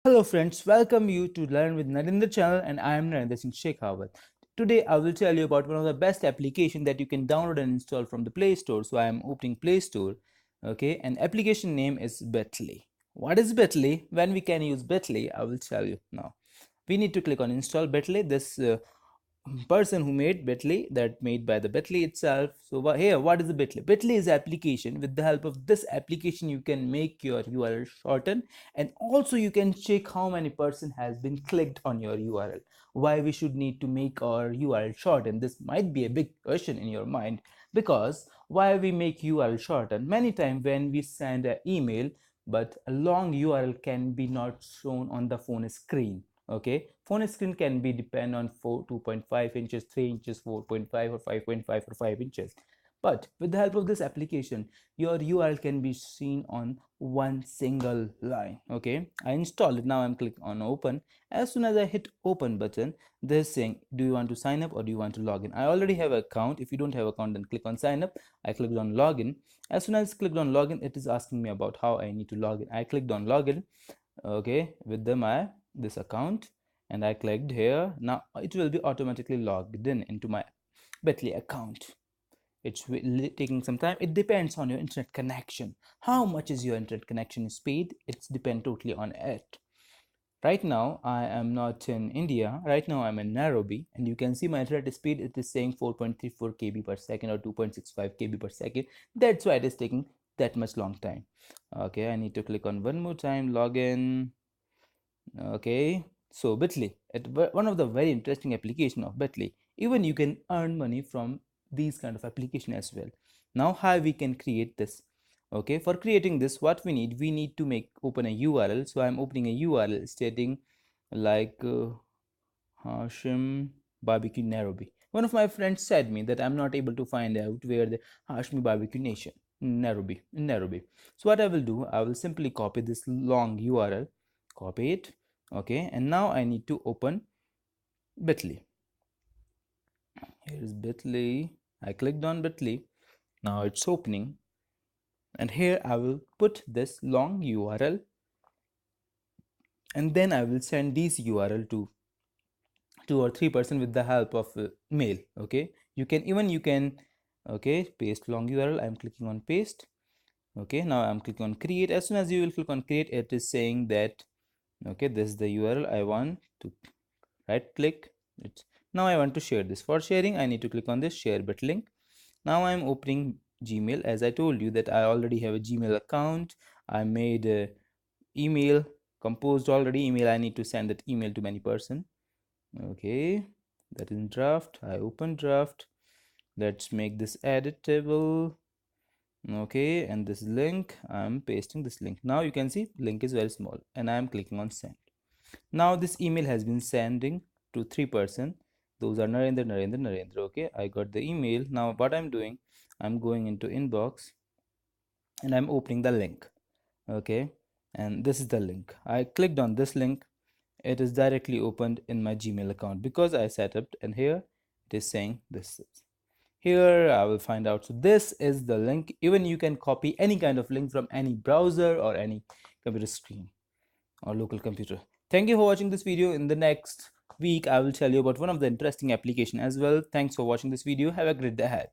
Hello friends, welcome you to Learn with Narendra channel and I am Narendra Singh Shekhawat. Today I will tell you about one of the best application that you can download and install from the Play Store. So I am opening Play Store. Okay, and application name is Betly. What is Betly? When we can use Betly, I will tell you now. We need to click on install Betly. This person who made Bitly, that made by the Bitly itself. So here, what is the Bitly? Bitly is application. With the help of this application, you can make your URL shorten, and also you can check how many person has been clicked on your URL. Why we should need to make our URL shorten? This might be a big question in your mind, because why we make URL shorten? Many times when we send an email, but a long URL can be not shown on the phone screen. Okay, phone screen can be depend on 2.5 inches, 3 inches, 4.5 or 5.5 or 5 inches, but with the help of this application your URL can be seen on one single line. Okay, I installed it. Now I'm clicking on open. As soon as I hit open button, this saying, do you want to sign up or do you want to log in? I already have an account. If you don't have an account, then click on sign up. I clicked on login. As soon as I clicked on login, it is asking me about how I need to log in. I clicked on login. Okay, with them I this account, and I clicked here. Now it will be automatically logged in into my Betly account. It's taking some time. It depends on your internet connection. How much is your internet connection speed? It's depend totally on it. Right now I am not in India. Right now I'm in Nairobi, and you can see my internet speed. It is saying 4.34 kb per second or 2.65 kb per second. That's why it is taking that much long time. Okay, I need to click on one more time login. Okay, so Bitly, one of the very interesting application of Bitly. Even you can earn money from these kind of application as well. Now how we can create this? Okay, for creating this, what we need to make open a URL. So I'm opening a URL stating like Hashim Barbecue Nairobi. One of my friends said me that I'm not able to find out where the Hashmi Barbecue Nation in Nairobi. So what I will do, I will simply copy this long URL, copy it. Okay, and now I need to open Bitly. Here is Bitly. I clicked on Bitly. Now it's opening, and here I will put this long URL, and then I will send this URL to 2 or 3% with the help of mail. Okay, you can okay, paste long URL. I'm clicking on paste. Okay, now I'm clicking on create. As soon as you will click on create, it is saying that okay, this is the URL I want to right click it. Now I want to share this. For sharing, I need to click on this share bit link. Now I'm opening Gmail. As I told you that I already have a Gmail account. I made a email composed already email. I need to send that email to many person. Okay, that is in draft. I open draft. Let's make this editable. Okay, and this link, I'm pasting this link. Now you can see link is very small, and I'm clicking on send. Now this email has been sending to 3%. Those are Narendra. Okay, I got the email. Now what I'm doing, I'm going into inbox and I'm opening the link. Okay, and this is the link. I clicked on this link. It is directly opened in my Gmail account because I set up, and here it is saying this is. Here I will find out. So this is the link. Even you can copy any kind of link from any browser or any computer screen or local computer. Thank you for watching this video. In the next week I will tell you about one of the interesting application as well. Thanks for watching this video. Have a great day ahead.